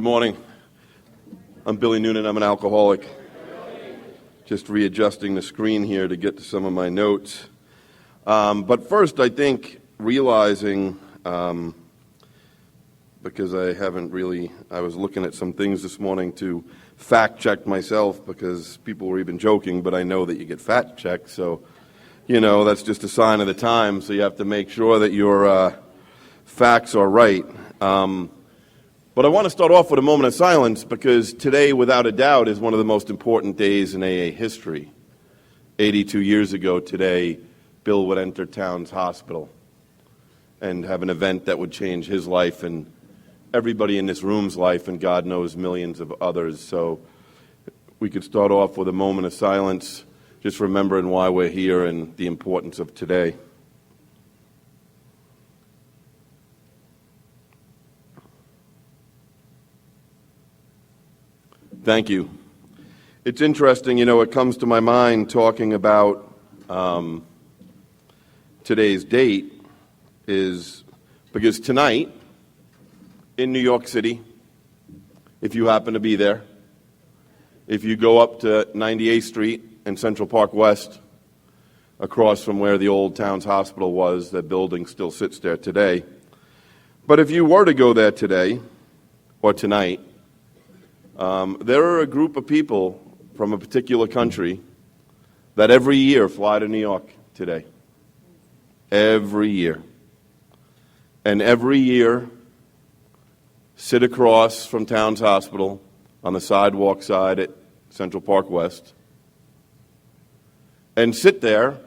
Good morning. I'm Billy Noonan. I'm an alcoholic. Just readjusting the screen here to get to some of my notes. But first, I think realizing, because I was looking at some things this morning to fact check myself because people were even joking, but I know that you get fact checked, so, that's just a sign of the time, so you have to make sure that your facts are right. But I want to start off with a moment of silence because today, without a doubt, is one of the most important days in AA history. 82 years ago today, Bill would enter Towns Hospital and have an event that would change his life and everybody in this room's life, and God knows millions of others. So we could start off with a moment of silence, just remembering why we're here and the importance of today. Thank you. It's interesting, it comes to my mind talking about today's date is because tonight in New York City, if you happen to be there, if you go up to 98th Street and Central Park West, across from where the old Towns Hospital was, that building still sits there today. But if you were to go there today or tonight, there are a group of people from a particular country that every year fly to New York today. Every year. And every year sit across from Towns Hospital on the sidewalk side at Central Park West and sit there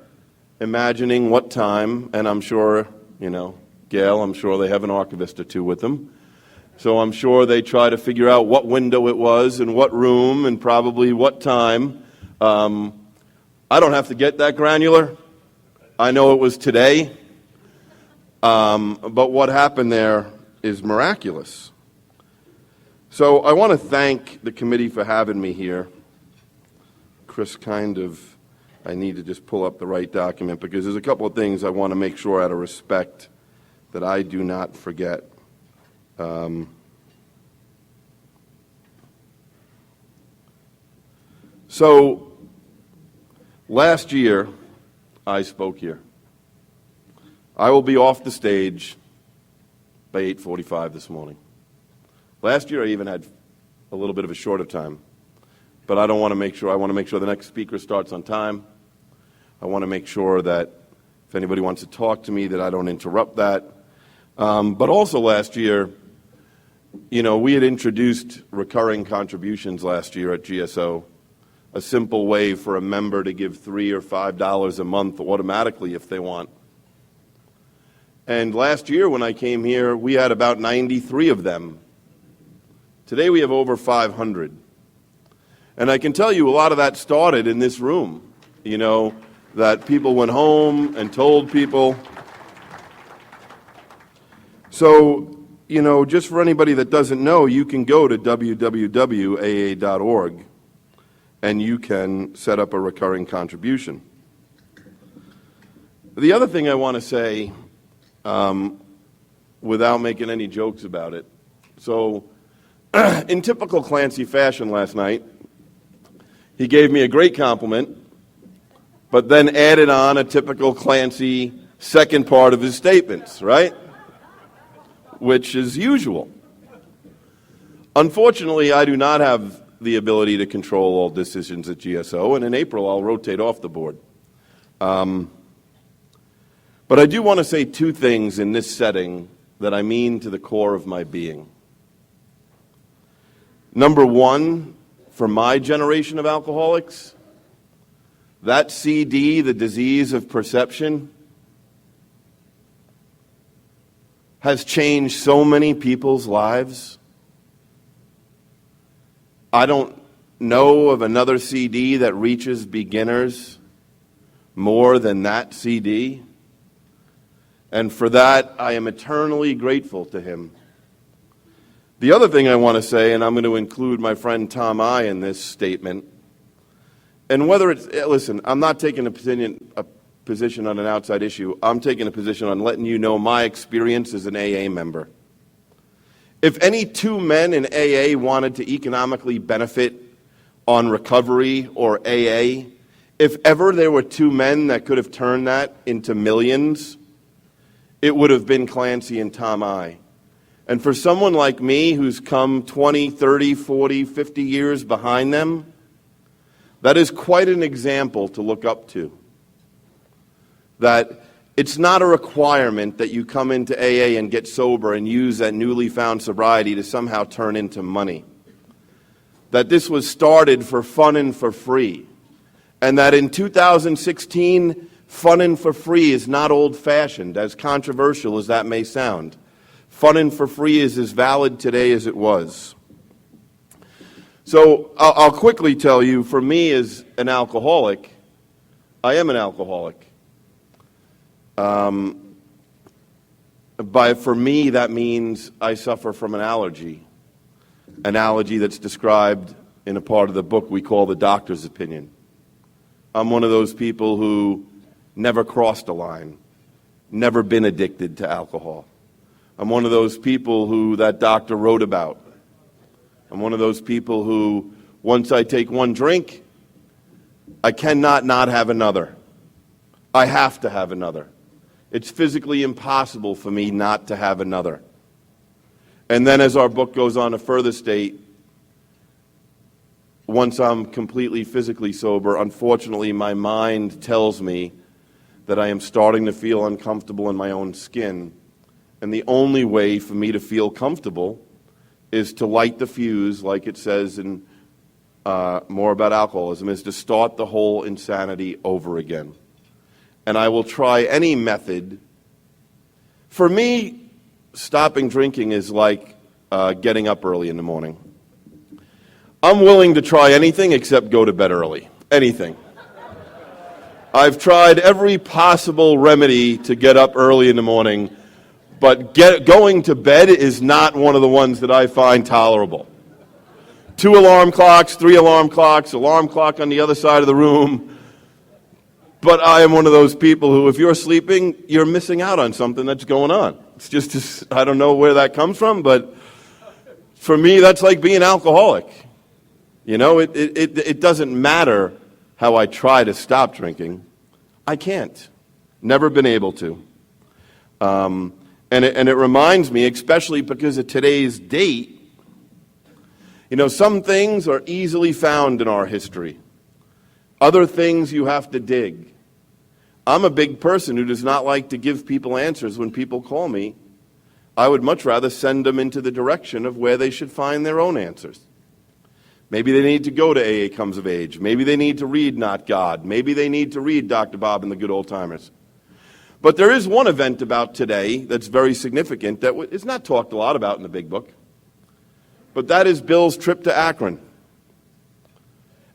imagining what time, and I'm sure, Gail, I'm sure they have an archivist or two with them. So I'm sure they try to figure out what window it was and what room and probably what time. I don't have to get that granular. I know it was today. But what happened there is miraculous. So I want to thank the committee for having me here. Chris, I need to just pull up the right document because there's a couple of things I want to make sure out of respect that I do not forget. So last year, I spoke here. I will be off the stage by 8:45 this morning. Last year, I even had a little bit of a shorter time, but I want to make sure the next speaker starts on time. I want to make sure that if anybody wants to talk to me, that I don't interrupt that. But also last year, we had introduced recurring contributions last year at G.S.O., a simple way for a member to give $3 or $5 a month automatically if they want. And last year when I came here, we had about 93 of them. Today we have over 500. And I can tell you a lot of that started in this room, that people went home and told people. So, just for anybody that doesn't know, you can go to www.aa.org and you can set up a recurring contribution. The other thing I want to say, without making any jokes about it, so in typical Clancy fashion last night, he gave me a great compliment, but then added on a typical Clancy second part of his statements, right? Which is usual. Unfortunately, I do not have the ability to control all decisions at G.S.O., and in April I'll rotate off the board. But I do want to say two things in this setting that I mean to the core of my being. Number one, for my generation of alcoholics, that CD, The Disease of Perception, has changed so many people's lives. I don't know of another CD that reaches beginners more than that CD. And for that, I am eternally grateful to him. The other thing I want to say, and I'm going to include my friend Tom I in this statement, and whether it's, listen, I'm not taking a position on an outside issue. I'm taking a position on letting you know my experience as an AA member. If any two men in AA wanted to economically benefit on recovery or AA, if ever there were two men that could have turned that into millions, it would have been Clancy and Tom I. And for someone like me who's come 20, 30, 40, 50 years behind them, that is quite an example to look up to. That it's not a requirement that you come into AA and get sober and use that newly found sobriety to somehow turn into money. That this was started for fun and for free. And that in 2016, fun and for free is not old-fashioned, as controversial as that may sound. Fun and for free is as valid today as it was. So I'll quickly tell you, for me as an alcoholic, I am an alcoholic. For me, that means I suffer from an allergy that's described in a part of the book we call the doctor's opinion. I'm one of those people who never crossed a line, never been addicted to alcohol. I'm one of those people who that doctor wrote about. I'm one of those people who, once I take one drink, I cannot not have another. I have to have another. It's physically impossible for me not to have another. And then as our book goes on to further state, once I'm completely physically sober, unfortunately my mind tells me that I am starting to feel uncomfortable in my own skin. And the only way for me to feel comfortable is to light the fuse, like it says in More About Alcoholism, is to start the whole insanity over again. And I will try any method. For me, stopping drinking is like getting up early in the morning. I'm willing to try anything except go to bed early. Anything. I've tried every possible remedy to get up early in the morning, but going to bed is not one of the ones that I find tolerable. 2 alarm clocks, 3 alarm clocks, alarm clock on the other side of the room. But I am one of those people who, if you're sleeping, you're missing out on something that's going on. It's just, I don't know where that comes from, but for me, that's like being alcoholic. You know, it doesn't matter how I try to stop drinking. I can't. Never been able to. And it reminds me, especially because of today's date, you know, some things are easily found in our history. Other things you have to dig. I'm a big person who does not like to give people answers when people call me. I would much rather send them into the direction of where they should find their own answers. Maybe they need to go to AA Comes of Age. Maybe they need to read Not God. Maybe they need to read Dr. Bob and the Good Old Timers. But there is one event about today that's very significant that is not talked a lot about in the big book. But that is Bill's trip to Akron.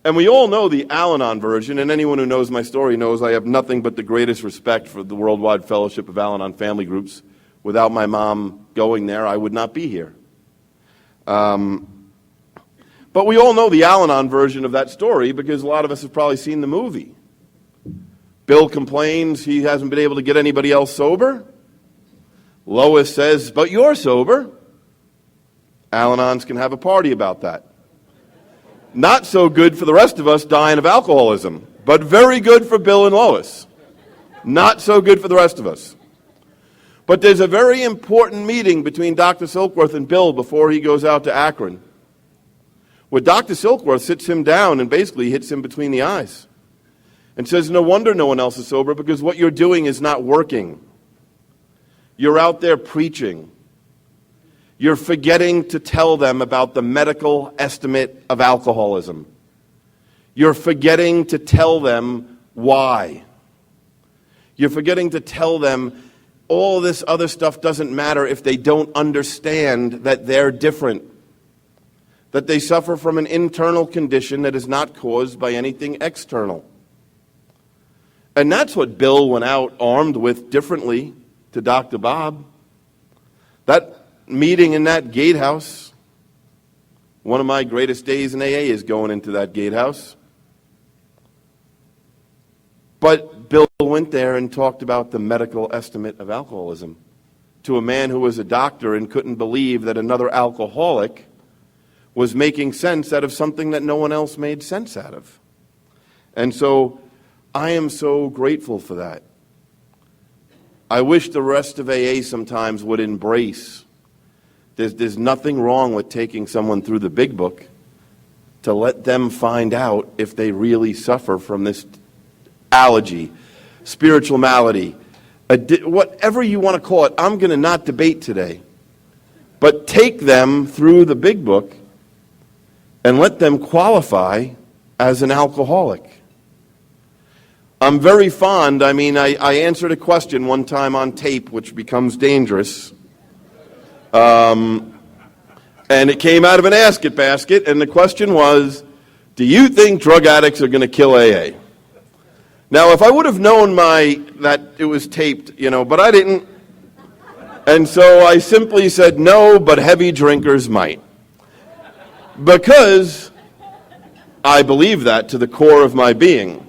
And we all know the Al-Anon version, and anyone who knows my story knows I have nothing but the greatest respect for the Worldwide Fellowship of Al-Anon Family Groups. Without my mom going there, I would not be here. But we all know the Al-Anon version of that story because a lot of us have probably seen the movie. Bill complains he hasn't been able to get anybody else sober. Lois says, but you're sober. Al-Anons can have a party about that. Not so good for the rest of us dying of alcoholism, but very good for Bill and Lois. Not so good for the rest of us. But there's a very important meeting between Dr. Silkworth and Bill before he goes out to Akron, where Dr. Silkworth sits him down and basically hits him between the eyes and says, no wonder no one else is sober because what you're doing is not working. You're out there preaching. You're forgetting to tell them about the medical estimate of alcoholism. You're forgetting to tell them why. You're forgetting to tell them all this other stuff doesn't matter if they don't understand that they're different. That they suffer from an internal condition that is not caused by anything external. And that's what Bill went out armed with differently to Dr. Bob. That meeting in that gatehouse, one of my greatest days in AA is going into that gatehouse. But Bill went there and talked about the medical estimate of alcoholism. to a man who was a doctor and couldn't believe that another alcoholic was making sense out of something that no one else made sense out of. And so I am so grateful for that. I wish the rest of AA sometimes would embrace. There's nothing wrong with taking someone through the big book to let them find out if they really suffer from this allergy, spiritual malady, whatever you want to call it. I'm going to not debate today. But take them through the big book and let them qualify as an alcoholic. I'm very fond, I answered a question one time on tape, which becomes dangerous. And it came out of an Ask It basket, and the question was, do you think drug addicts are going to kill AA? Now, if I would have known that it was taped, but I didn't. And so I simply said, no, but heavy drinkers might. Because I believe that to the core of my being.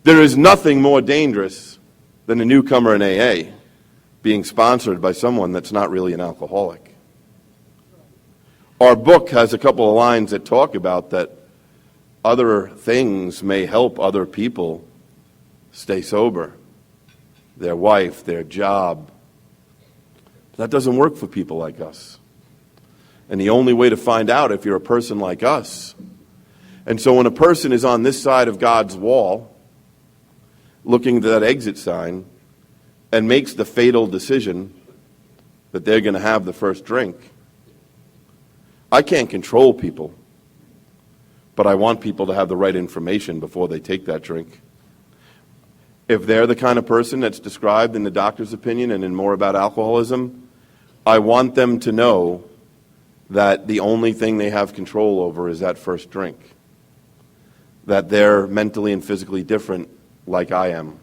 There is nothing more dangerous than a newcomer in AA being sponsored by someone that's not really an alcoholic. Our book has a couple of lines that talk about that other things may help other people stay sober. Their wife, their job. That doesn't work for people like us. And the only way to find out if you're a person like us. And so when a person is on this side of God's wall, looking at that exit sign, and makes the fatal decision that they're going to have the first drink, I can't control people, but I want people to have the right information before they take that drink. If they're the kind of person that's described in the doctor's opinion and in More About Alcoholism, I want them to know that the only thing they have control over is that first drink. That they're mentally and physically different like I am.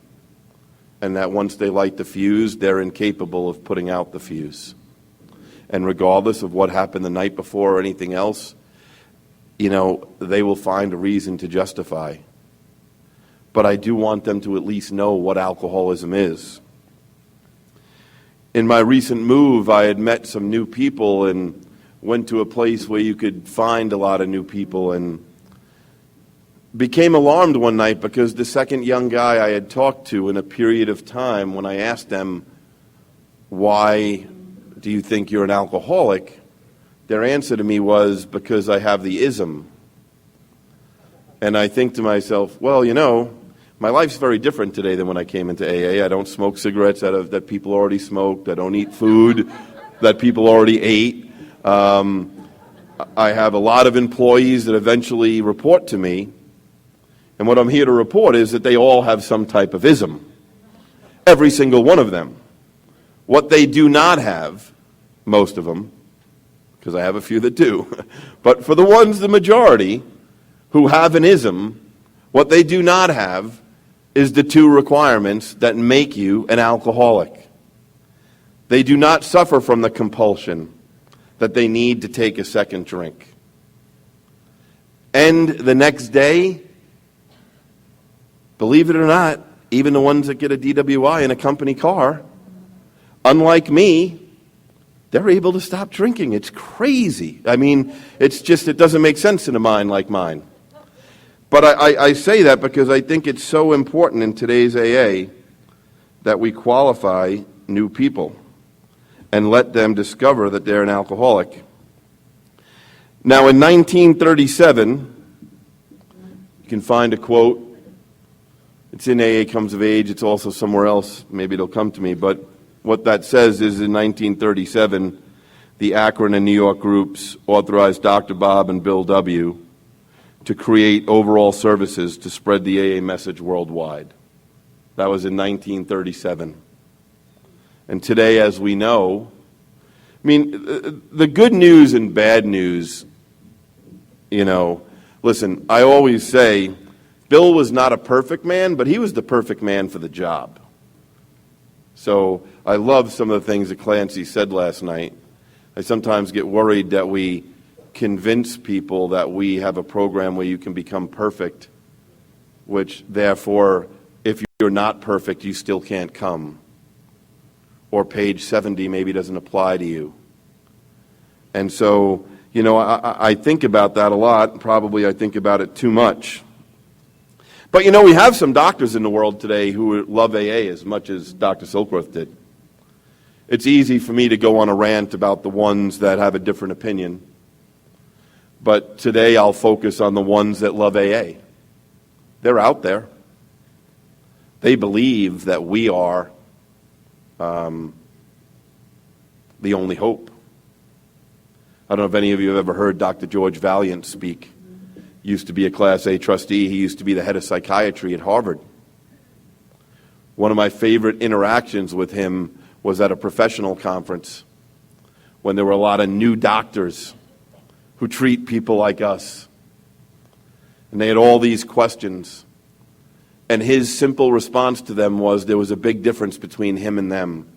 And that once they light the fuse, they're incapable of putting out the fuse. And regardless of what happened the night before or anything else, they will find a reason to justify. But I do want them to at least know what alcoholism is. In my recent move, I had met some new people and went to a place where you could find a lot of new people, and became alarmed one night because the second young guy I had talked to in a period of time, when I asked them, why do you think you're an alcoholic? Their answer to me was, because I have the ism. And I think to myself, well, my life's very different today than when I came into AA. I don't smoke cigarettes that people already smoked. I don't eat food that people already ate. I have a lot of employees that eventually report to me. And what I'm here to report is that they all have some type of ism. Every single one of them. What they do not have, most of them, because I have a few that do, but for the ones, the majority, who have an ism, what they do not have is the two requirements that make you an alcoholic. They do not suffer from the compulsion that they need to take a second drink. And the next day, believe it or not, even the ones that get a DWI in a company car, unlike me, they're able to stop drinking. It's crazy. It doesn't make sense in a mind like mine. But I say that because I think it's so important in today's AA that we qualify new people and let them discover that they're an alcoholic. Now, in 1937, you can find a quote. It's in AA Comes of Age. It's also somewhere else. Maybe it'll come to me. But what that says is in 1937, the Akron and New York groups authorized Dr. Bob and Bill W. to create overall services to spread the AA message worldwide. That was in 1937. And today, as we know, the good news and bad news, listen, I always say, Bill was not a perfect man, but he was the perfect man for the job. So I love some of the things that Clancy said last night. I sometimes get worried that we convince people that we have a program where you can become perfect, which therefore, if you're not perfect, you still can't come. or page 70 maybe doesn't apply to you. And so, I think about that a lot. Probably I think about it too much. But we have some doctors in the world today who love AA as much as Dr. Silkworth did. It's easy for me to go on a rant about the ones that have a different opinion. But today I'll focus on the ones that love AA. They're out there. They believe that we are the only hope. I don't know if any of you have ever heard Dr. George Valiant speak. He used to be a Class A trustee. He used to be the head of psychiatry at Harvard. One of my favorite interactions with him was at a professional conference when there were a lot of new doctors who treat people like us. And they had all these questions. And his simple response to them was there was a big difference between him and them.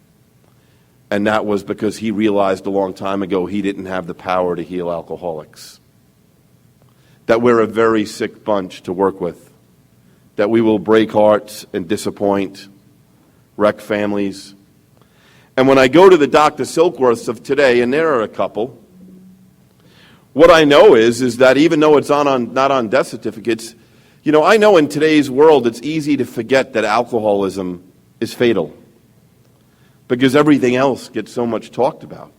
And that was because he realized a long time ago he didn't have the power to heal alcoholics. That we're a very sick bunch to work with. That we will break hearts and disappoint, wreck families. And when I go to the Dr. Silkworths of today, and there are a couple, what I know is that even though it's not on death certificates, I know in today's world it's easy to forget that alcoholism is fatal because everything else gets so much talked about.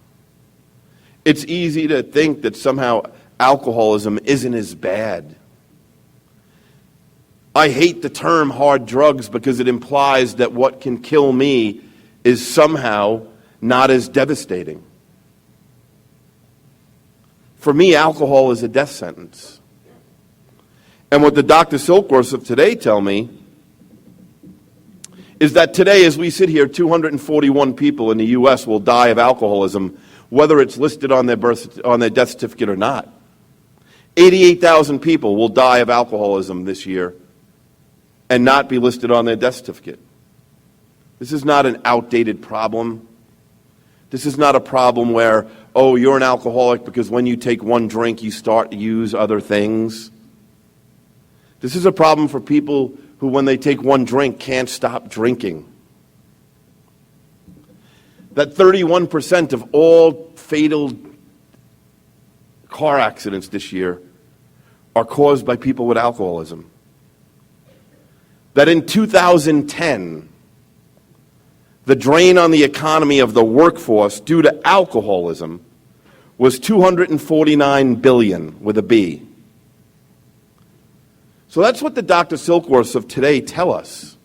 It's easy to think that somehow alcoholism isn't as bad. I hate the term hard drugs because it implies that what can kill me is somehow not as devastating. For me, alcohol is a death sentence. And what the Dr. Silkworths of today tell me is that today, as we sit here, 241 people in the U.S. will die of alcoholism, whether it's listed on their death certificate or not. 88,000 people will die of alcoholism this year and not be listed on their death certificate. This is not an outdated problem. This is not a problem where, you're an alcoholic because when you take one drink, you start to use other things. This is a problem for people who, when they take one drink, can't stop drinking. That 31% of all fatal car accidents this year are caused by people with alcoholism. That in 2010, the drain on the economy of the workforce due to alcoholism was $249 billion with a B. So that's what the Dr. Silkworths of today tell us.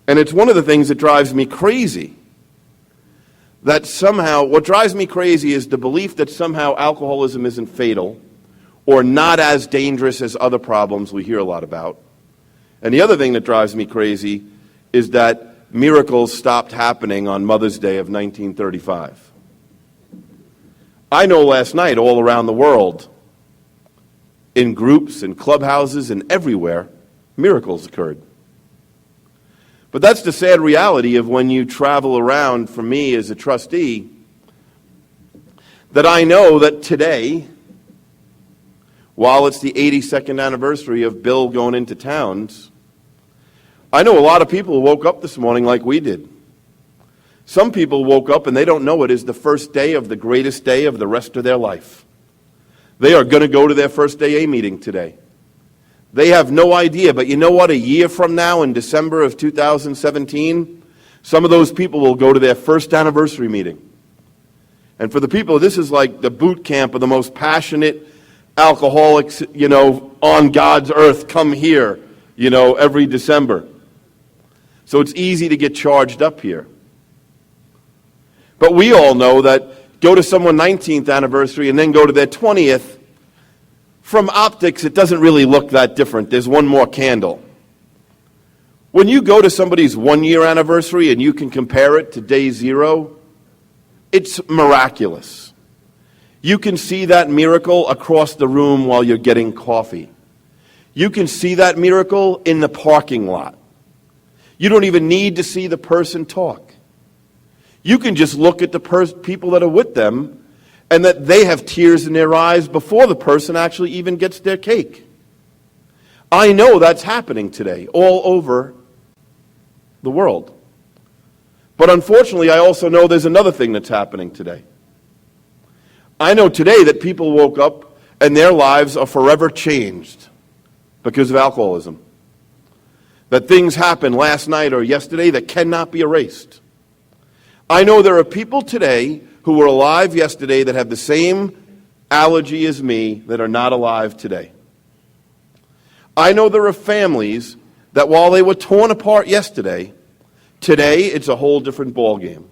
And it's one of the things that drives me crazy. That somehow, what drives me crazy is the belief that somehow alcoholism isn't fatal or not as dangerous as other problems we hear a lot about. And the other thing that drives me crazy is that miracles stopped happening on Mother's Day of 1935. I know last night all around the world, in groups and clubhouses and everywhere, miracles occurred. But that's the sad reality of when you travel around, for me as a trustee, that I know that today, while it's the 82nd anniversary of Bill going into towns, I know a lot of people who woke up this morning like we did. Some people woke up and they don't know it is the first day of the greatest day of the rest of their life. They are going to go to their first AA meeting today. They have no idea, but you know what? A year from now, in December of 2017, some of those people will go to their first anniversary meeting. And for the people, this is like the boot camp of the most passionate alcoholics, on God's earth, come here, every December. So it's easy to get charged up here. But we all know that go to someone's 19th anniversary and then go to their 20th, from optics, it doesn't really look that different. There's one more candle. When you go to somebody's 1-year anniversary and you can compare it to day 0, it's miraculous. You can see that miracle across the room while you're getting coffee. You can see that miracle in the parking lot. You don't even need to see the person talk. You can just look at the people that are with them and that they have tears in their eyes before the person actually even gets their cake. I know that's happening today all over the world. But unfortunately, I also know there's another thing that's happening today. I know today that people woke up and their lives are forever changed because of alcoholism. That things happened last night or yesterday that cannot be erased. I know there are people today who were alive yesterday that have the same allergy as me that are not alive today. I know there are families that while they were torn apart yesterday, today it's a whole different ballgame.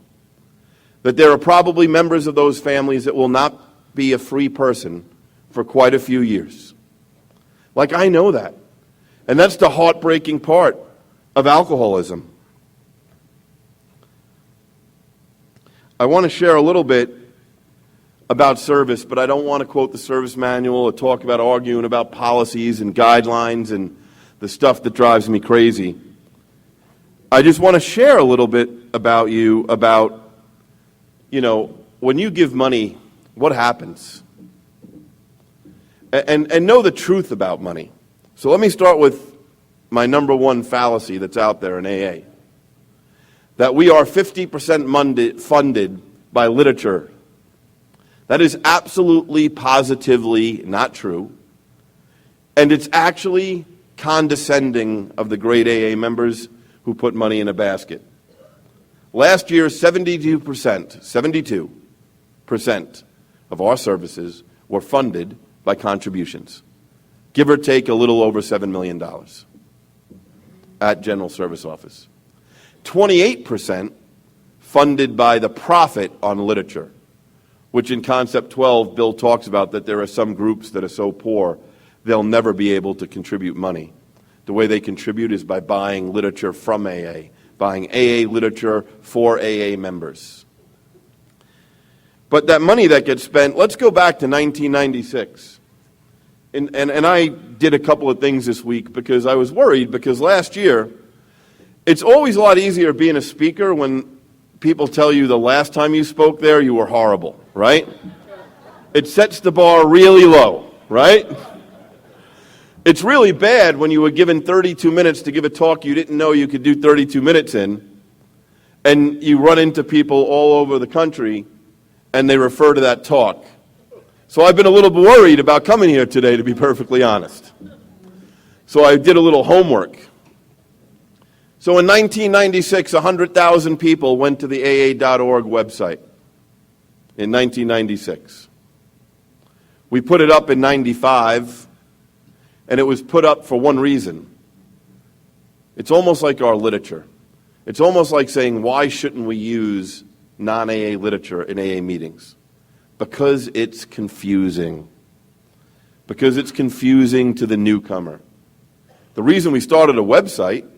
That there are probably members of those families that will not be a free person for quite a few years. Like, I know that. And that's the heartbreaking part of alcoholism. I want to share a little bit about service, but I don't want to quote the service manual or talk about arguing about policies and guidelines and the stuff that drives me crazy. I just want to share a little bit about when you give money, what happens? And know the truth about money. So let me start with my number one fallacy that's out there in AA. That we are 50% funded by literature. That is absolutely, positively not true. And it's actually condescending of the great AA members who put money in a basket. Last year, 72% of our services were funded by contributions. Give or take a little over $7 million at General Service Office. 28% funded by the profit on literature, which in Concept 12, Bill talks about that there are some groups that are so poor, they'll never be able to contribute money. The way they contribute is by buying literature from AA, buying AA literature for AA members. But that money that gets spent, let's go back to 1996. And I did a couple of things this week because I was worried, because last year, it's always a lot easier being a speaker when people tell you the last time you spoke there, you were horrible, right? It sets the bar really low, right? It's really bad when you were given 32 minutes to give a talk you didn't know you could do 32 minutes in, and you run into people all over the country, and they refer to that talk. So I've been a little worried about coming here today, to be perfectly honest. So I did a little homework. So in 1996, 100,000 people went to the AA.org website in 1996. We put it up in 95, and it was put up for one reason. It's almost like our literature. It's almost like saying, why shouldn't we use non-AA literature in AA meetings? Because it's confusing. Because it's confusing to the newcomer. The reason we started a website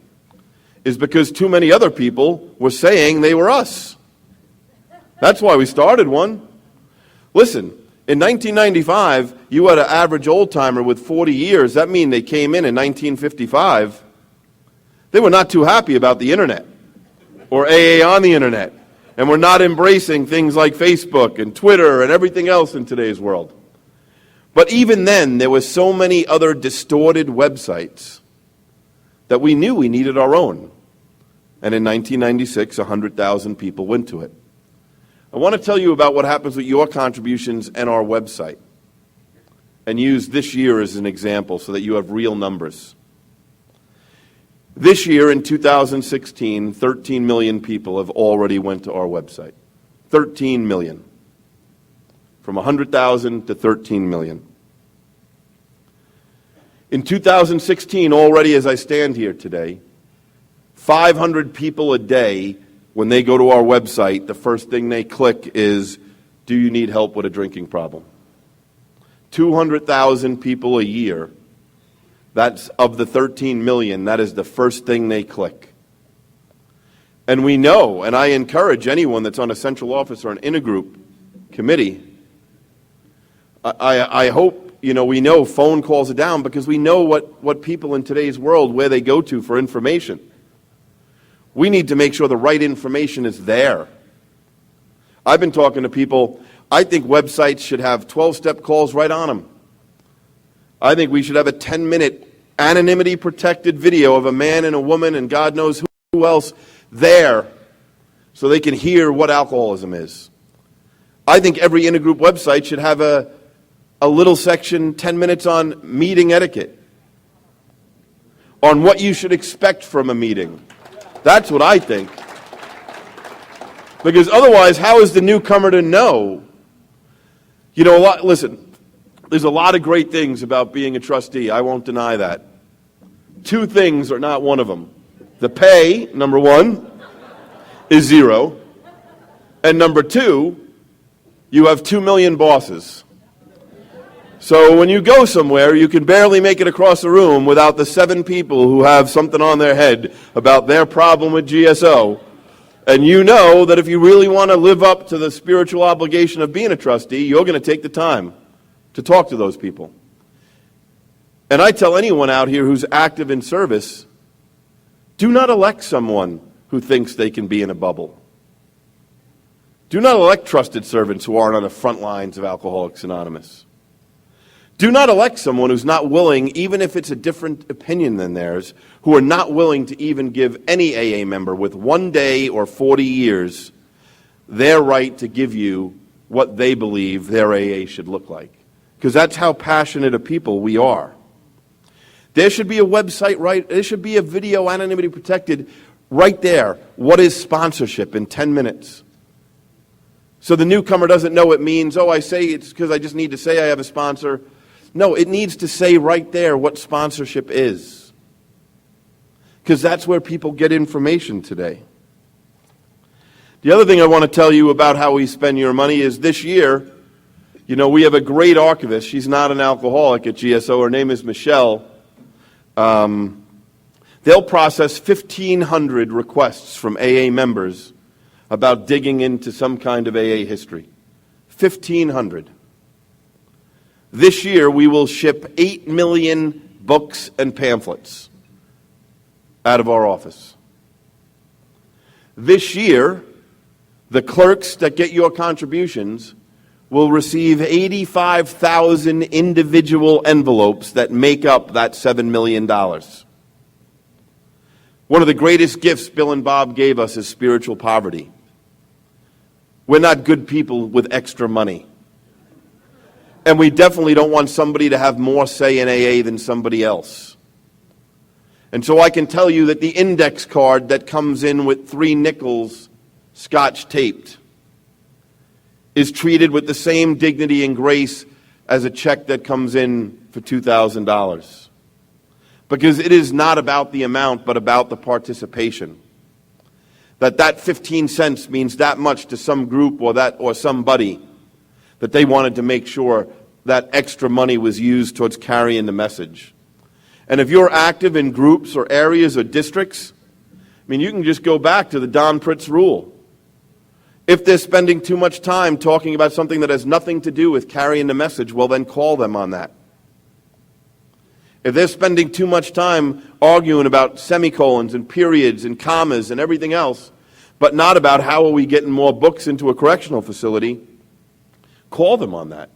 is because too many other people were saying they were us. That's why we started one. Listen, in 1995, you had an average old-timer with 40 years. That means they came in 1955. They were not too happy about the internet or AA on the internet, and were not embracing things like Facebook and Twitter and everything else in today's world. But even then, there were so many other distorted websites that we knew we needed our own. And in 1996, 100,000 people went to it. I want to tell you about what happens with your contributions and our website, and use this year as an example so that you have real numbers. This year, in 2016, 13 million people have already went to our website. 13 million. From 100,000 to 13 million. In 2016, already as I stand here today, 500 people a day, when they go to our website, the first thing they click is, do you need help with a drinking problem? 200,000 people a year, that's of the 13 million, that is the first thing they click. And we know, and I encourage anyone that's on a central office or an intergroup committee, I hope, we know phone calls are down because we know what people in today's world, where they go to for information. We need to make sure the right information is there. I've been talking to people. I think websites should have 12-step calls right on them. I think we should have a 10-minute anonymity-protected video of a man and a woman and God knows who else there so they can hear what alcoholism is. I think every intergroup website should have a little section, 10 minutes on meeting etiquette, on what you should expect from a meeting. That's what I think. Because otherwise, how is the newcomer to know? You know, listen, there's a lot of great things about being a trustee. I won't deny that. Two things are not one of them. The pay, number one, is zero. And number two, you have 2 million bosses. So when you go somewhere, you can barely make it across the room without the 7 people who have something on their head about their problem with G.S.O. And you know that if you really want to live up to the spiritual obligation of being a trustee, you're going to take the time to talk to those people. And I tell anyone out here who's active in service, do not elect someone who thinks they can be in a bubble. Do not elect trusted servants who aren't on the front lines of Alcoholics Anonymous. Do not elect someone who's not willing, even if it's a different opinion than theirs, who are not willing to even give any AA member with 1 day or 40 years their right to give you what they believe their AA should look like. Because that's how passionate a people we are. There should be a website, right? There should be a video, anonymity protected, right there. What is sponsorship in 10 minutes? So the newcomer doesn't know it means, oh, I say it's because I just need to say I have a sponsor. No, it needs to say right there what sponsorship is. Because that's where people get information today. The other thing I want to tell you about how we spend your money is this year, you know, we have a great archivist. She's not an alcoholic at G.S.O. Her name is Michelle. They'll process 1,500 requests from AA members about digging into some kind of AA history. 1,500. This year, we will ship 8 million books and pamphlets out of our office. This year, the clerks that get your contributions will receive 85,000 individual envelopes that make up that $7 million. One of the greatest gifts Bill and Bob gave us is spiritual poverty. We're not good people with extra money. And we definitely don't want somebody to have more say in AA than somebody else. And so I can tell you that the index card that comes in with 3 nickels scotch taped is treated with the same dignity and grace as a check that comes in for $2,000. Because it is not about the amount, but about the participation. That 15 cents means that much to some group or somebody, that they wanted to make sure that extra money was used towards carrying the message. And if you're active in groups or areas or districts, I mean, you can just go back to the Don Pritz rule. If they're spending too much time talking about something that has nothing to do with carrying the message, well, then call them on that. If they're spending too much time arguing about semicolons and periods and commas and everything else, but not about how are we getting more books into a correctional facility, call them on that.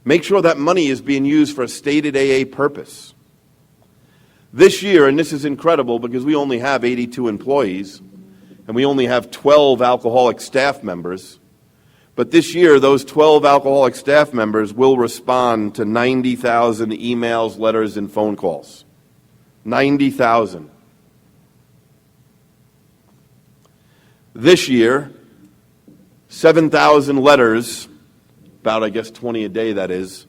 Make sure that money is being used for a stated AA purpose. This year, and this is incredible because we only have 82 employees, and we only have 12 alcoholic staff members, but this year, those 12 alcoholic staff members will respond to 90,000 emails, letters, and phone calls. 90,000. This year, 7,000 letters, about, I guess, 20 a day that is,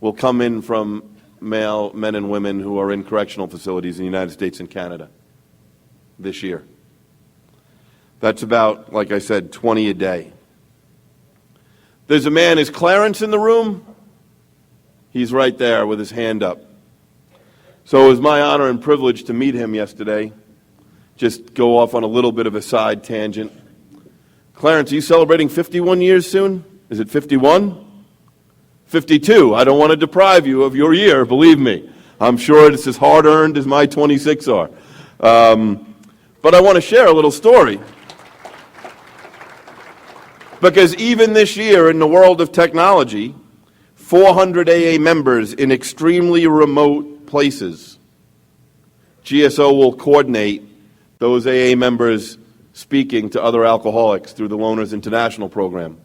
will come in from male men and women who are in correctional facilities in the United States and Canada this year. That's about, like I said, 20 a day. There's a man, is Clarence in the room? He's right there with his hand up. So it was my honor and privilege to meet him yesterday. Just go off on a little bit of a side tangent. Clarence, are you celebrating 51 years soon? Is it 51? 52. I don't want to deprive you of your year, believe me. I'm sure it's as hard-earned as my 26 are. But I want to share a little story. Because even this year in the world of technology, 400 AA members in extremely remote places, G.S.O. will coordinate those AA members speaking to other alcoholics through the Loners International program.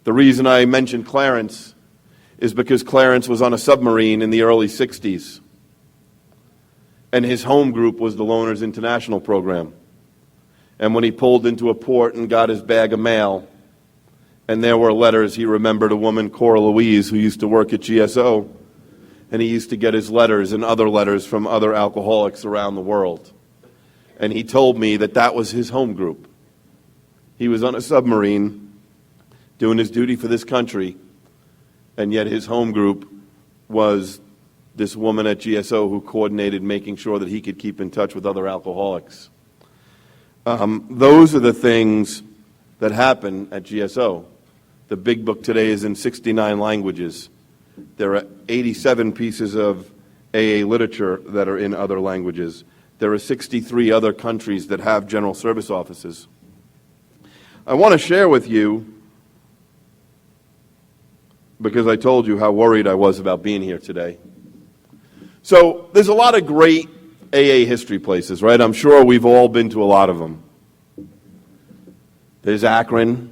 The reason I mentioned Clarence is because Clarence was on a submarine in the early 60s, and his home group was the Loners International program. And when he pulled into a port and got his bag of mail, and there were letters, he remembered a woman, Cora Louise, who used to work at G.S.O., and he used to get his letters and other letters from other alcoholics around the world. And he told me that that was his home group. He was on a submarine doing his duty for this country, and yet his home group was this woman at G.S.O. who coordinated making sure that he could keep in touch with other alcoholics. Those are the things that happen at G.S.O. The big book today is in 69 languages. There are 87 pieces of AA literature that are in other languages. There are 63 other countries that have general service offices. I want to share with you, because I told you how worried I was about being here today. So there's a lot of great AA history places, right? I'm sure we've all been to a lot of them. There's Akron,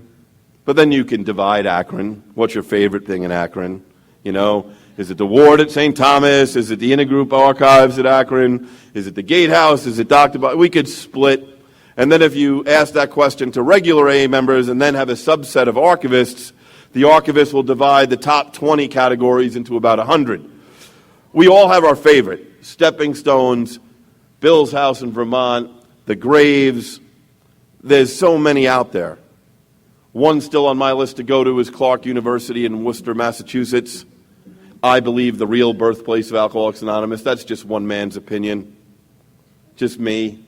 but then you can divide Akron. What's your favorite thing in Akron? You know, is it the ward at St. Thomas? Is it the Intergroup Archives at Akron? Is it the Gatehouse? Is it Dr. We could split. And then if you ask that question to regular AA members and then have a subset of archivists, the archivist will divide the top 20 categories into about 100. We all have our favorite. Stepping Stones, Bill's house in Vermont, the graves. There's so many out there. One still on my list to go to is Clark University in Worcester, Massachusetts. I believe the real birthplace of Alcoholics Anonymous. That's just one man's opinion. Just me.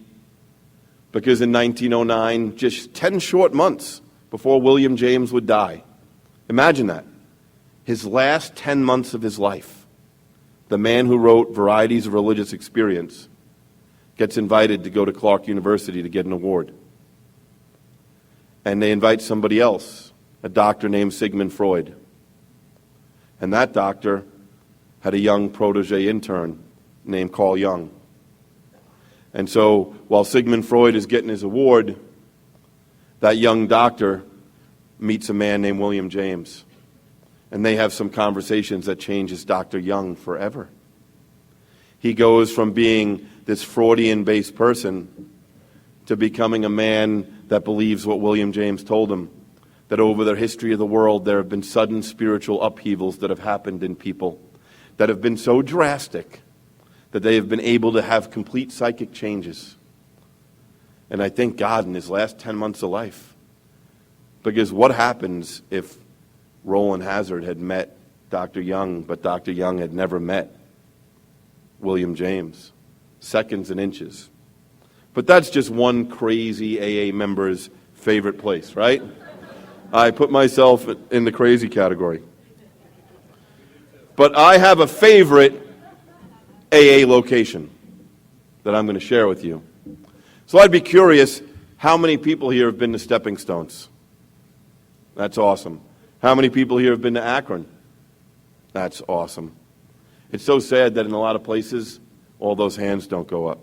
Because in 1909, just 10 short months before William James would die, imagine that. His last 10 months of his life, the man who wrote Varieties of Religious Experience gets invited to go to Clark University to get an award. And they invite somebody else, a doctor named Sigmund Freud. And that doctor had a young protege intern named Carl Jung. And so while Sigmund Freud is getting his award, that young doctor meets a man named William James. And they have some conversations that changes Dr. Jung forever. He goes from being this Freudian-based person to becoming a man that believes what William James told him, that over the history of the world there have been sudden spiritual upheavals that have happened in people that have been so drastic that they have been able to have complete psychic changes. And I thank God in his last 10 months of life. Because what happens if Roland Hazard had met Dr. Jung, but Dr. Jung had never met William James? Seconds and inches. But that's just one crazy AA member's favorite place, right? I put myself in the crazy category. But I have a favorite AA location that I'm going to share with you. So I'd be curious, how many people here have been to Stepping Stones? That's awesome. How many people here have been to Akron? That's awesome. It's so sad that in a lot of places, all those hands don't go up.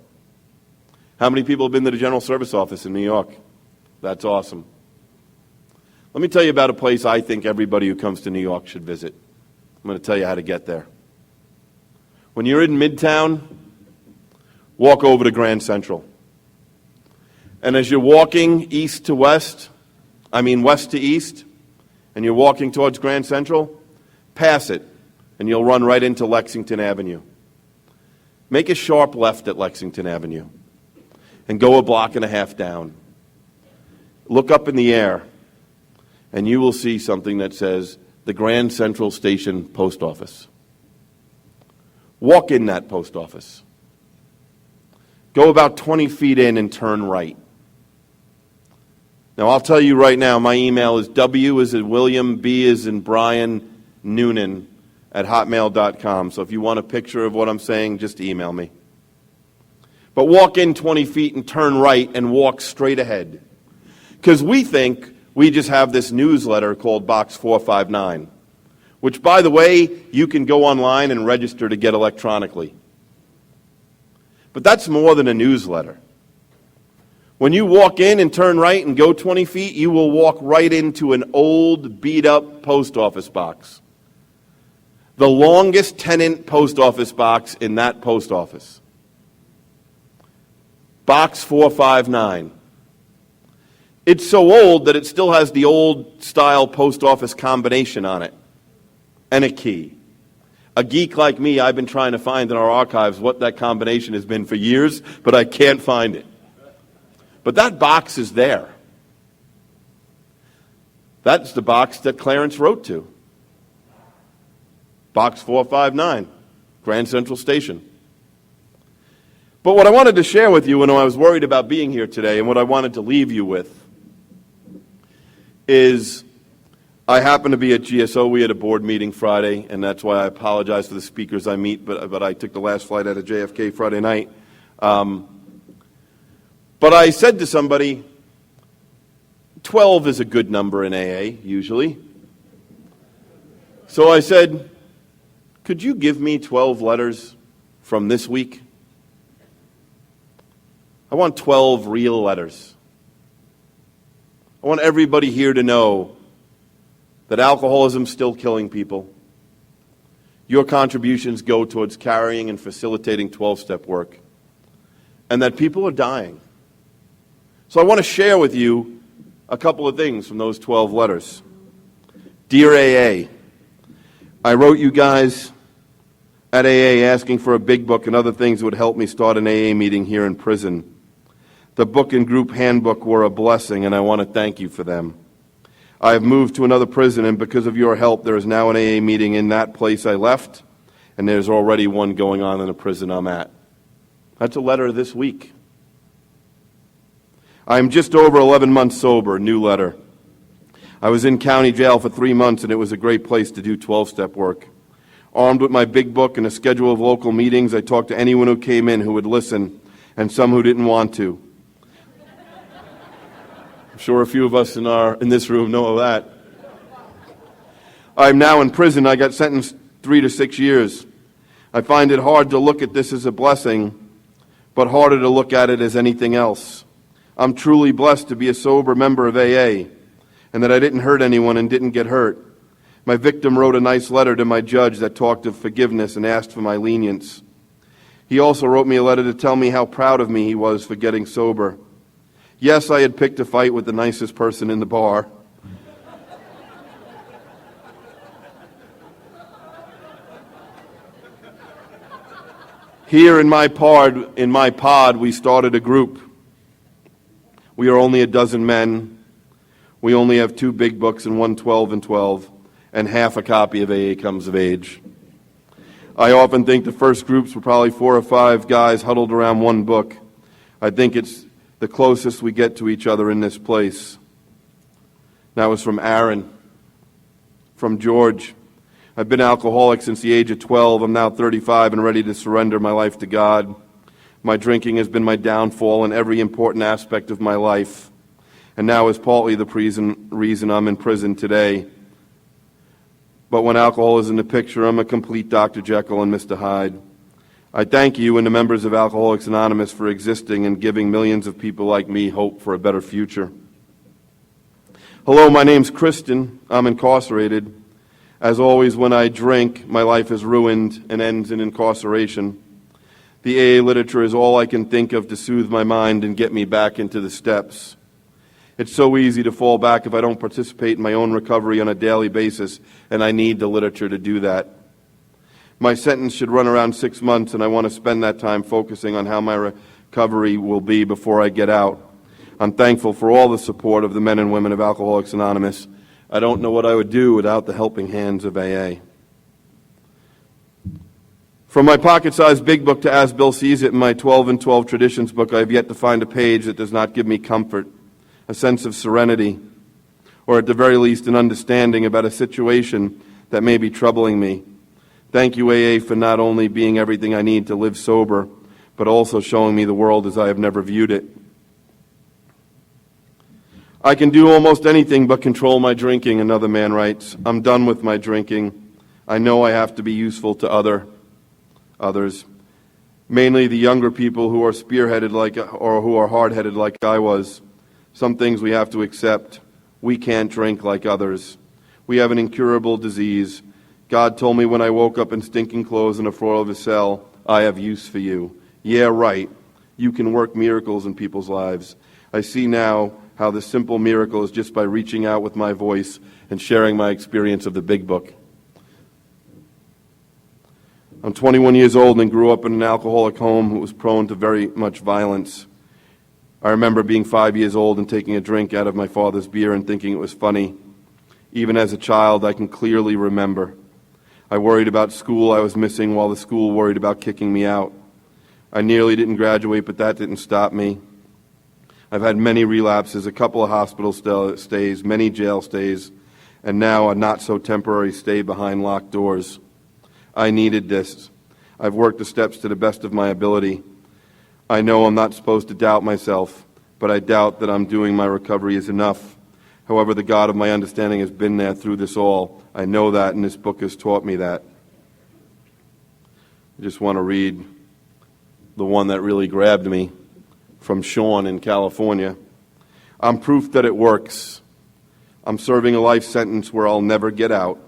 How many people have been to the General Service Office in New York? That's awesome. Let me tell you about a place I think everybody who comes to New York should visit. I'm going to tell you how to get there. When you're in Midtown, walk over to Grand Central. And as you're walking west to east, and you're walking towards Grand Central, pass it, and you'll run right into Lexington Avenue. Make a sharp left at Lexington Avenue, and go a block and a half down. Look up in the air, and you will see something that says, the Grand Central Station Post Office. Walk in that post office. Go about 20 feet in and turn right. Now, I'll tell you right now, my email is W as in William, B as in Brian, Noonan @hotmail.com. So if you want a picture of what I'm saying, just email me. But walk in 20 feet and turn right and walk straight ahead. Because we think we just have this newsletter called Box 459, which, by the way, you can go online and register to get electronically. But that's more than a newsletter. When you walk in and turn right and go 20 feet, you will walk right into an old, beat-up post office box. The longest tenant post office box in that post office. Box 459. It's so old that it still has the old-style post office combination on it and a key. A geek like me, I've been trying to find in our archives what that combination has been for years, but I can't find it. But that box is there. That's the box that Clarence wrote to. Box 459, Grand Central Station. But what I wanted to share with you when I was worried about being here today, and what I wanted to leave you with, is I happened to be at G.S.O. We had a board meeting Friday, and that's why I apologize to the speakers I meet, but I took the last flight out of JFK Friday night. But I said to somebody, 12 is a good number in AA, usually. So I said, could you give me 12 letters from this week? I want 12 real letters. I want everybody here to know that alcoholism is still killing people. Your contributions go towards carrying and facilitating 12-step work. And that people are dying. So I want to share with you a couple of things from those 12 letters. Dear AA, I wrote you guys at AA asking for a big book and other things that would help me start an AA meeting here in prison. The book and group handbook were a blessing, and I want to thank you for them. I have moved to another prison, and because of your help, there is now an AA meeting in that place I left, and there's already one going on in the prison I'm at. That's a letter this week. I'm just over 11 months sober, new letter. I was in county jail for 3 months, and it was a great place to do 12-step work. Armed with my big book and a schedule of local meetings, I talked to anyone who came in who would listen, and some who didn't want to. I'm sure a few of us in this room know of that. I'm now in prison. I got sentenced 3 to 6 years. I find it hard to look at this as a blessing, but harder to look at it as anything else. I'm truly blessed to be a sober member of AA, and that I didn't hurt anyone and didn't get hurt. My victim wrote a nice letter to my judge that talked of forgiveness and asked for my lenience. He also wrote me a letter to tell me how proud of me he was for getting sober. Yes, I had picked a fight with the nicest person in the bar. Here in my pod, we started a group. We are only a dozen men. We only have 2 big books and 1 12 and 12, and half a copy of AA Comes of Age. I often think the first groups were probably 4 or 5 guys huddled around one book. I think it's the closest we get to each other in this place. That was from Aaron, from George. I've been alcoholic since the age of 12. I'm now 35 and ready to surrender my life to God. My drinking has been my downfall in every important aspect of my life, and now is partly the reason I'm in prison today. But when alcohol is in the picture, I'm a complete Dr. Jekyll and Mr. Hyde. I thank you and the members of Alcoholics Anonymous for existing and giving millions of people like me hope for a better future. Hello, my name's Kristen. I'm incarcerated. As always, when I drink, my life is ruined and ends in incarceration. The AA literature is all I can think of to soothe my mind and get me back into the steps. It's so easy to fall back if I don't participate in my own recovery on a daily basis, and I need the literature to do that. My sentence should run around 6 months, and I want to spend that time focusing on how my recovery will be before I get out. I'm thankful for all the support of the men and women of Alcoholics Anonymous. I don't know what I would do without the helping hands of AA. From my pocket-sized big book to As Bill Sees It in my 12 and 12 Traditions book, I have yet to find a page that does not give me comfort, a sense of serenity, or at the very least an understanding about a situation that may be troubling me. Thank you, AA, for not only being everything I need to live sober, but also showing me the world as I have never viewed it. I can do almost anything but control my drinking, another man writes. I'm done with my drinking. I know I have to be useful to others. mainly the younger people who are spearheaded or who are hard-headed like I was. Some things we have to accept. We can't drink like others. We have an incurable disease. God told me when I woke up in stinking clothes in the floor of a cell, I have use for you. Yeah, right. You can work miracles in people's lives. I see now how the simple miracle is just by reaching out with my voice and sharing my experience of the big book. I'm 21 years old and grew up in an alcoholic home who was prone to very much violence. I remember being 5 years old and taking a drink out of my father's beer and thinking it was funny. Even as a child, I can clearly remember. I worried about school I was missing while the school worried about kicking me out. I nearly didn't graduate, but that didn't stop me. I've had many relapses, a couple of hospital stays, many jail stays, and now a not-so-temporary stay behind locked doors. I needed this. I've worked the steps to the best of my ability. I know I'm not supposed to doubt myself, but I doubt that I'm doing my recovery is enough. However, the God of my understanding has been there through this all. I know that, and this book has taught me that. I just want to read the one that really grabbed me from Sean in California. I'm proof that it works. I'm serving a life sentence where I'll never get out.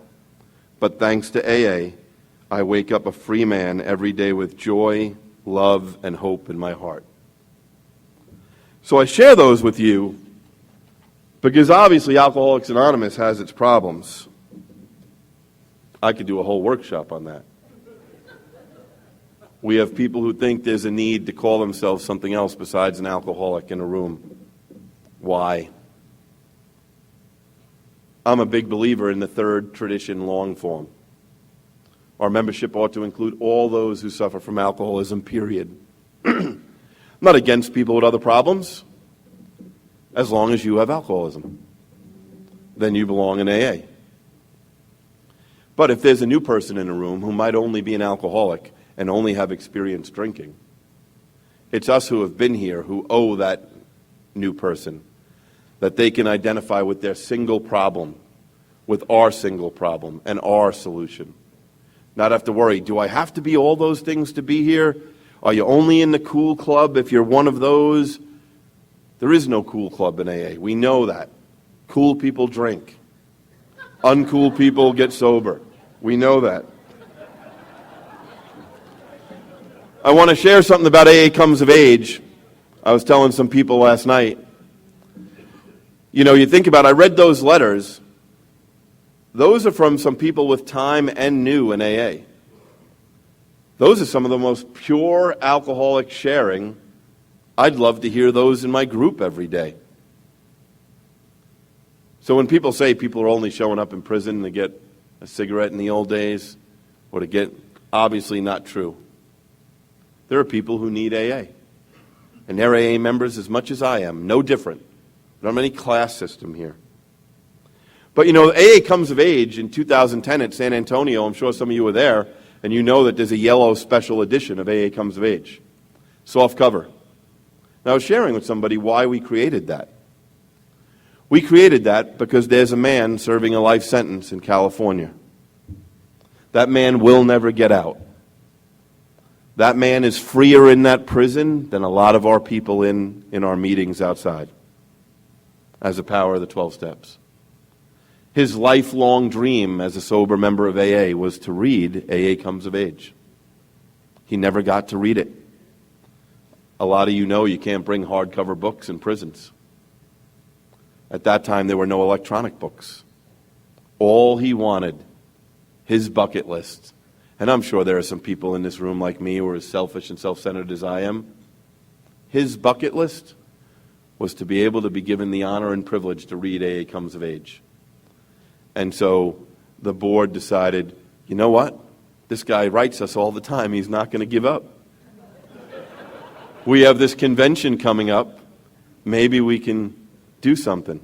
But thanks to AA, I wake up a free man every day with joy, love, and hope in my heart. So I share those with you because obviously Alcoholics Anonymous has its problems. I could do a whole workshop on that. We have people who think there's a need to call themselves something else besides an alcoholic in a room. Why? I'm a big believer in the third tradition long form. Our membership ought to include all those who suffer from alcoholism, period. I'm not against people with other problems, as long as you have alcoholism. Then you belong in AA. But if there's a new person in a room who might only be an alcoholic and only have experience drinking, it's us who have been here who owe that new person that they can identify with their single problem, with our single problem and our solution. Not have to worry, do I have to be all those things to be here? Are you only in the cool club if you're one of those? There is no cool club in AA. We know that. Cool people drink. Uncool people get sober. We know that. I want to share something about AA Comes of Age. I was telling some people last night. You know, you think about it, I read those letters. Those are from some people with time and new in AA. Those are some of the most pure alcoholic sharing. I'd love to hear those in my group every day. So when people say people are only showing up in prison to get a cigarette in the old days, or to get, obviously not true. There are people who need AA. And they're AA members as much as I am, no different. We don't have any class system here. But you know, AA Comes of Age in 2010 at San Antonio, I'm sure some of you were there, and you know that there's a yellow special edition of AA Comes of Age. Soft cover. And I was sharing with somebody why we created that. We created that because there's a man serving a life sentence in California. That man will never get out. That man is freer in that prison than a lot of our people in our meetings outside, as a power of the 12 steps. His lifelong dream as a sober member of AA was to read AA Comes of Age. He never got to read it. A lot of you know you can't bring hardcover books in prisons. At that time, there were no electronic books. All he wanted, his bucket list, and I'm sure there are some people in this room like me who are as selfish and self-centered as I am, his bucket list was to be able to be given the honor and privilege to read AA Comes of Age. And so the board decided, you know what? This guy writes us all the time. He's not going to give up. We have this convention coming up. Maybe we can do something.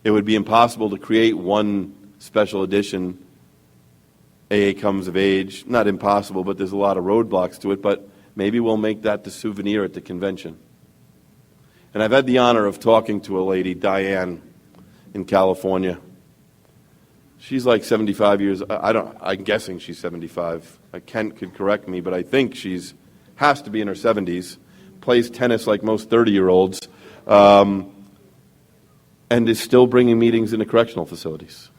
It would be impossible to create one special edition, AA Comes of Age. Not impossible, but there's a lot of roadblocks to it. But maybe we'll make that the souvenir at the convention. And I've had the honor of talking to a lady, Diane, in California. She's like 75 years. I'm guessing she's 75. Kent could correct me, but I think has to be in her 70s. Plays tennis like most 30-year-olds, and is still bringing meetings into correctional facilities.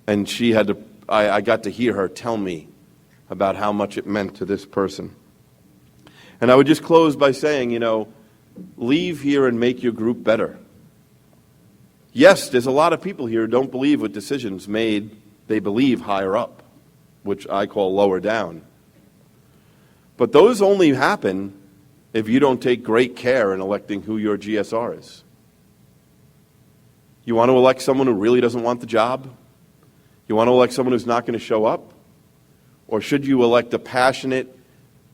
And I got to hear her tell me about how much it meant to this person. And I would just close by saying, leave here and make your group better. Yes, there's a lot of people here who don't believe with decisions made, they believe, higher up, which I call lower down. But those only happen if you don't take great care in electing who your GSR is. You want to elect someone who really doesn't want the job? You want to elect someone who's not going to show up? Or should you elect a passionate,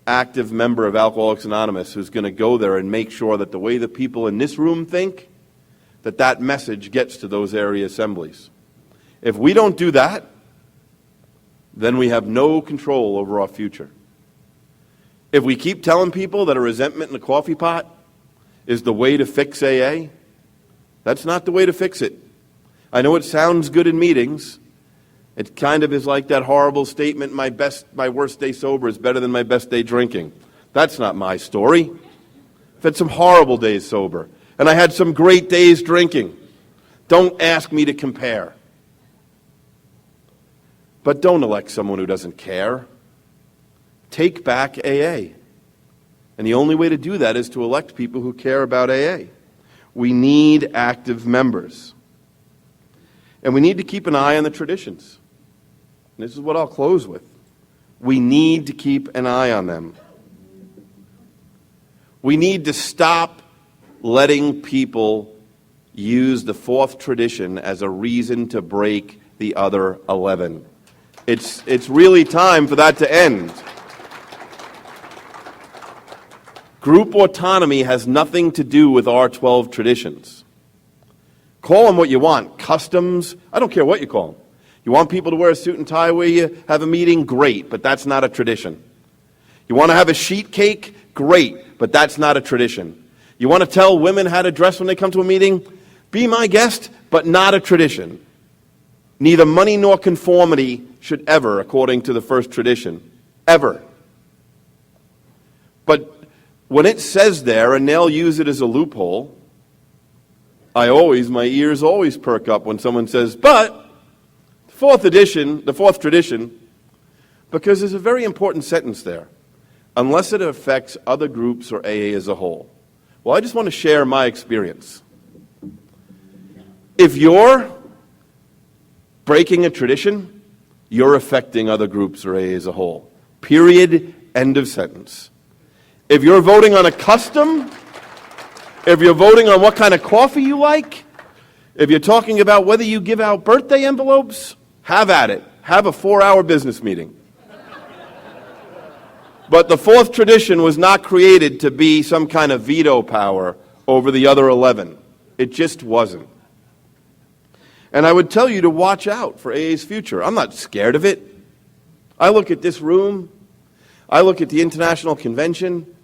active member of Alcoholics Anonymous who's going to go there and make sure that the way the people in this room think, that message gets to those area assemblies? If we don't do that, then we have no control over our future. If we keep telling people that a resentment in a coffee pot is the way to fix AA, that's not the way to fix it. I know it sounds good in meetings. It kind of is like that horrible statement, my worst day sober is better than my best day drinking. That's not my story. I've had some horrible days sober, and I had some great days drinking. Don't ask me to compare. But don't elect someone who doesn't care. Take back AA. And the only way to do that is to elect people who care about AA. We need active members. And we need to keep an eye on the traditions. And this is what I'll close with. We need to keep an eye on them. We need to stop letting people use the fourth tradition as a reason to break the other 11. It's really time for that to end. Group autonomy has nothing to do with our 12 traditions. Call them what you want. Customs, I don't care what you call them. You want people to wear a suit and tie where you have a meeting? Great, but that's not a tradition. You want to have a sheet cake? Great, but that's not a tradition. You want to tell women how to dress when they come to a meeting? Be my guest, but not a tradition. Neither money nor conformity should ever, according to the first tradition, ever. But when it says there, and they'll use it as a loophole, my ears always perk up when someone says, but the fourth tradition, because there's a very important sentence there, unless it affects other groups or AA as a whole. Well, I just want to share my experience. If you're breaking a tradition, you're affecting other groups or AA as a whole. Period. End of sentence. If you're voting on a custom, if you're voting on what kind of coffee you like, if you're talking about whether you give out birthday envelopes, have at it. Have a 4-hour business meeting. But the fourth tradition was not created to be some kind of veto power over the other 11. It just wasn't. And I would tell you to watch out for AA's future. I'm not scared of it. I look at this room. I look at the International Convention.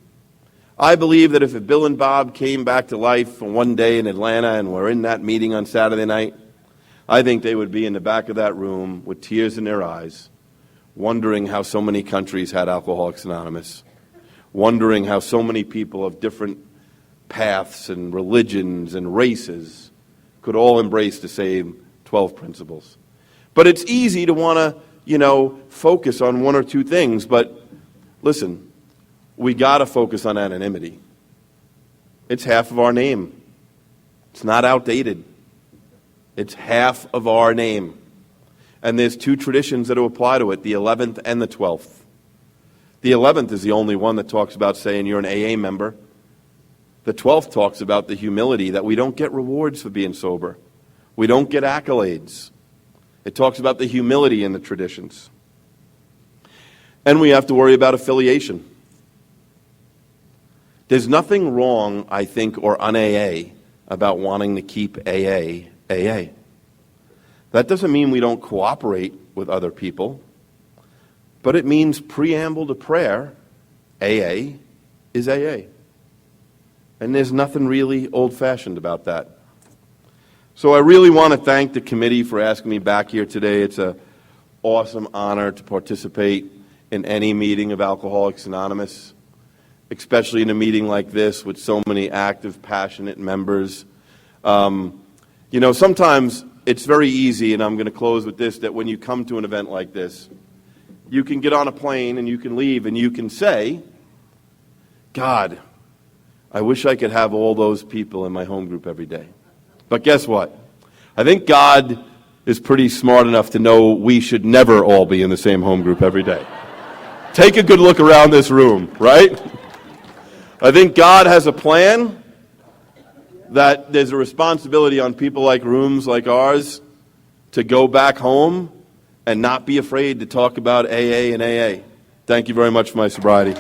I believe that if Bill and Bob came back to life one day in Atlanta and were in that meeting on Saturday night, I think they would be in the back of that room with tears in their eyes, wondering how so many countries had Alcoholics Anonymous, wondering how so many people of different paths and religions and races could all embrace the same 12 principles. But it's easy to want to, focus on one or two things, but listen, we got to focus on anonymity. It's half of our name. It's not outdated. It's half of our name. And there's two traditions that apply to it, the 11th and the 12th. The 11th is the only one that talks about saying you're an AA member. The 12th talks about the humility that we don't get rewards for being sober. We don't get accolades. It talks about the humility in the traditions. And we have to worry about affiliation. There's nothing wrong, I think, or un-AA about wanting to keep AA. That doesn't mean we don't cooperate with other people, but it means preamble to prayer, AA is AA. And there's nothing really old-fashioned about that. So I really want to thank the committee for asking me back here today. It's an awesome honor to participate in any meeting of Alcoholics Anonymous, especially in a meeting like this with so many active, passionate members. Sometimes it's very easy, and I'm going to close with this, that when you come to an event like this, you can get on a plane and you can leave and you can say, God, I wish I could have all those people in my home group every day. But guess what? I think God is pretty smart enough to know we should never all be in the same home group every day. Take a good look around this room, right? I think God has a plan, that there's a responsibility on people like rooms like ours to go back home and not be afraid to talk about AA and AA. Thank you very much for my sobriety.